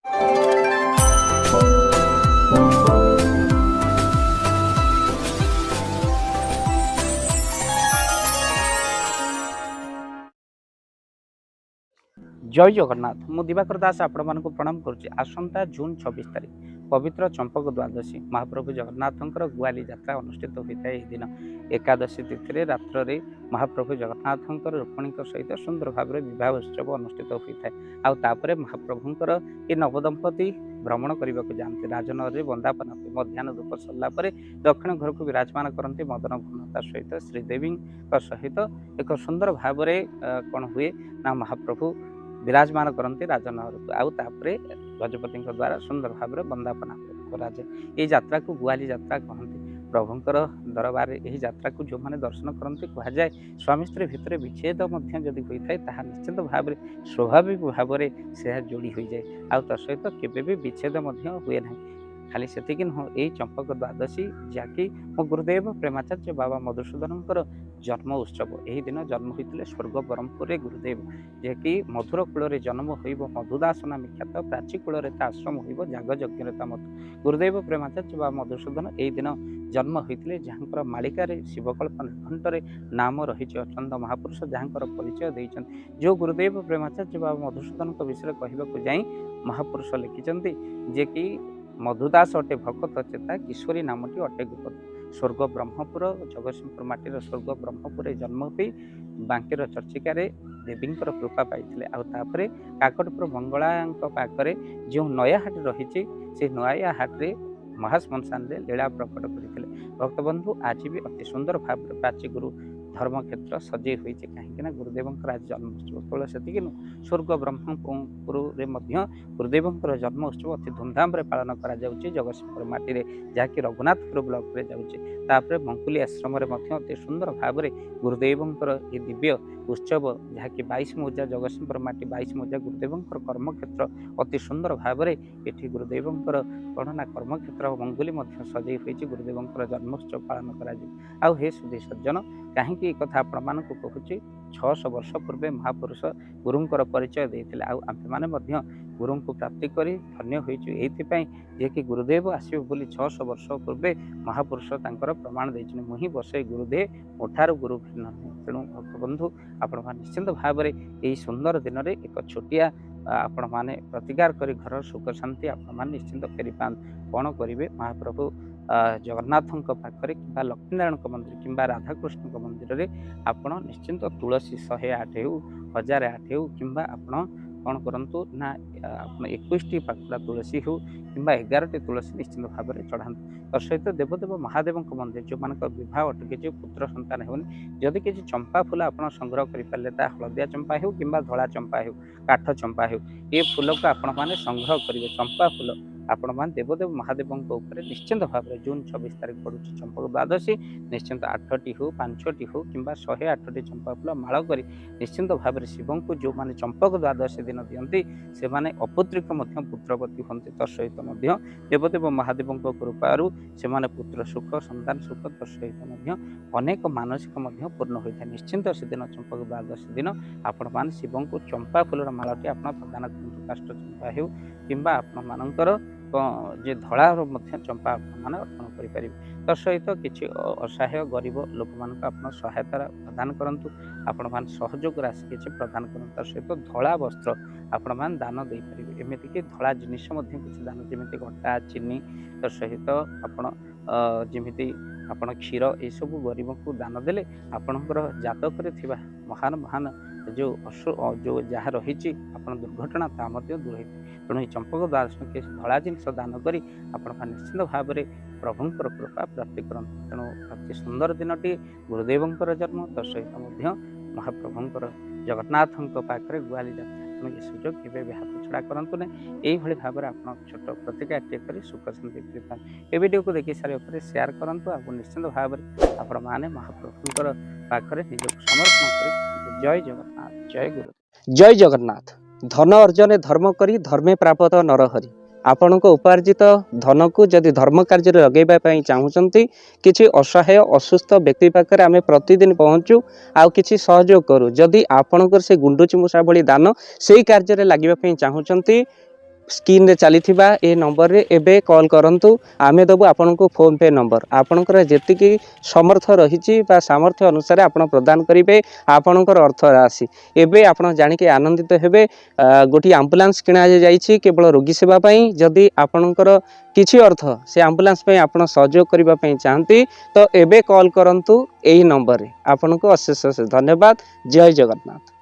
जय जगन्नाथ मु दिवाकर दास आपण मानक प्रणाम करुच्ची। आसंता जून 26 तारीख पवित्र चंपक द्वादशी महाप्रभु जगन्नाथंकर गुआली यात्रा अनुष्ठित होता है। दिन एकादशी तिथि रात्र महाप्रभु जगन्नाथंकर रुक्मिणी सहित सुंदर भाव में विवाह उत्सव अनुष्ठित होता है। आउे महाप्रभुंकर ये नवदंपति भ्रमण करने को जाते राजनगर में वंदापना मध्याह्न धूप सरला दक्षिण घर को विराजमान करते मदन घनता सहित श्रीदेवी सहित एक सुंदर भाव में कौन हुए ना महाप्रभु विराजमान करते राजनगर को आउे गजपति द्वारा सुंदर भाव में वंदापना कराए। ये यात्रा को गुआली यात्रा कहते। प्रभुंकर दरबार यही यात्रा को जो मैंने दर्शन करते कहुए स्वामी स्त्री भितर विच्छेद जदि होता है निश्चित भाव में स्वाभाविक भाव में से जोड़ी हो जाए आ सहित केवे भी विच्छेद हुए ना। खाली से नुह यही चंपक द्वादशी जहाँकि मो गुरुदेव प्रेमाचार्य बाबा मधुसूदन जन्म उत्सव यही दिन जन्म होते स्वर्ग ब्रह्मपुर गुरुदेव जहाँकि मधुर कूल जन्म हो मधुदास नाम ख्यात प्राची कूल आश्रम हो जाग यज्ञता मत गुरुदेव प्रेमाचार्य बाबा मधुसूदन यही दिन जन्म होते जहाँ मालिकार शिवकल्प निर्घंटे नाम रही अचंद महापुरुष जहाँ परिचय देते जो गुरुदेव प्रेमाचार्य बाबा मधुसूदन विषय कहवाक जाई महापुरुष लिखिं जे कि मधुदास अटे भक्त चेता किशोरी नामटी अटे गुप्त स्वर्ग ब्रह्मपुर जगतसिंहपुर माटीर स्वर्ग ब्रह्मपुर जन्म हो बांकीर चर्चिकार देवींकर कृपा पाई आउे काकटपुर मंगला पाखरे जो नयाहाट रही से नयाहाटे महाश्मशान लीला प्रकट करते भक्तबंधु आज भी अति सुंदर भाव प्राची गुरु धर्म क्षेत्र सजे हुई कहीं गुरुदेव आज जन्मोत्सव केवल से स्वर्ग ब्रह्मपुर गुरुदेव जन्म उत्सव अति धूमधाम पालन कर जगतसिंहपुर माटी जहाँकि रघुनाथपुर ब्लॉक रे जाऊे मंकुली आश्रम अति सुंदर भाव में गुरुदेव ये दिव्य उत्सव जहाँकि 22 मौजा जगतसिंहपुर माटी 22 मौजा गुरुदेव कर्मक्षेत्र अति सुंदर भाव में ये गुरुदेव कौन ना कर्मक्षेत्र मंगुली सजे हुई गुरुदेव जन्मोत्सव पालन कर हे सुधी सज्जन कहीं कथा आपण मानक कहूँ 600 वर्ष पूर्वे महापुरुष गुरुंकर परिचय देते आम गुरु को प्राप्ति करी धन्य होती जे कि गुरुदेव आसवे बोली 600 वर्ष पूर्वे महापुरुष तांकर प्रमाण देते मुही बसे गुरुदेव मोठार गुरु भिन्न तेणु भक्तबंधु आपण निश्चिंत भाव में यही सुंदर दिन में एक छोटिया आपण मैंने प्रतिकार कर घर सुख शांति आपण निश्चिंत फेरी पान कौन करेंगे महाप्रभु जगन्नाथ पाखे कि लक्ष्मीनारायण मंदिर कि राधाकृष्ण मंदिर में आपण निश्चिंत तुलसी 108 हो 1008 हो कि कौन करूँ ना 21 पाखुड़ा तुलसी हो कि 11 तुलसी निश्चिंत भाव में चढ़ातु सहित देवदेव महादेव मंदिर जो मान विवाह अटके पुत्र संतान होनी जदि किसी चंपा फूल आप संग्रह करें हलदिया चंपा हो कि धला चंपा हो काठ चंपा हो ये फूल को आपण मैंने संग्रह करेंगे चंपा फूल आपण मान देवदेव महादेव निश्चिंत भाव में जून 26 तारीख पड़ू चंपक द्वादशी निश्चिंत 8टी हो 5टी हो कि 108टी चंपा फूल माड़ कर निश्चिंत भाव में शिव को जो मैंने चंपक द्वादशी दिन दिखती से मैंने अपुत्रिक पुत्रवती हमें तत्सहित देवदेव महादेव कृपारू से पुत्र सुख संतान सुख तत्सहित अनेक मानसिक पूर्ण होता है। निश्चिंत से दिन चंपक द्वादशी दिन आपण मैंने शिव को चंपा फूलर मालटी आप प्रदान करूँ काष्ठ चंपा हो कि आपण मानकर जे धलार चंपा मैंने अर्पण करें तत्सहित किसी असहाय गरीब लोक मान सहायता प्रदान करूँ आपण मान सहयोग राशि किसी प्रदान करूँ तत्सहित धला वस्त्र आपण मैंने दान दे पारे एमतीक धला जिनिस किसी दान जमी घटा चीनी तत्सहित आपण जमी आपण क्षीर यू गरीब को दान देले आपणकर जातक महान महान जो जहाँ रही दुर्घटना दूर हो तेणु चंपक द्वादशी धला जिनस दान कर निश्चित भाव में प्रभुंकर कृपा प्राप्ति करते तेणु अति सुंदर दिनटी गुरुदेव जन्म तत्सहित महाप्रभुंकर जगन्नाथ पाखे गुआली जाता तेणु ये सुजोग केवे भी हाथ छड़ा करतु ना यही भाव में आप छोट प्रतिक्रिया कर सुख शांति ये वीडियो को देखी सारे शेयर करूँ आपको निश्चित भाव में आपण मैंने महाप्रभुंकर पाखे निजक समर्पण कर जय जगन्नाथ जय गुरु जय जगन्नाथ। धन अर्जन धर्म करी धर्मे प्राप्त नरहरि आपण उपार्जित धन को जदि धर्म कार्य लगेवाई चाहूँगी किसी असहाय असुस्थ व्यक्ति पाखे आम प्रतिदिन पहुँचू आउ किसी सहयोग करूँ जदि आपणकर से गुंडुची मूषा भली दान से कार्य लगे चाहूँगी स्क्रीन रे चली ए नंबर रे एबे कॉल करंतु आमे दबु आपनको फोन पे नंबर आपनकर जेतिकी समर्थ रहिछि बा सामर्थ्य अनुसार आपण प्रदान करिवे आपनकर अर्थ राशि एबे आपण जानिके आनंदित हेबे गोटी एम्बुलेंस किना जाइछि केवल रोगी सेवा पई जदि आपनकर किछि अर्थ से एम्बुलेंस पई आपण सहयोग करिबा पई चाहंती तो एबे कॉल करंतु एही नंबर रे आपनको अशेष अशेष धन्यवाद जय जगन्नाथ।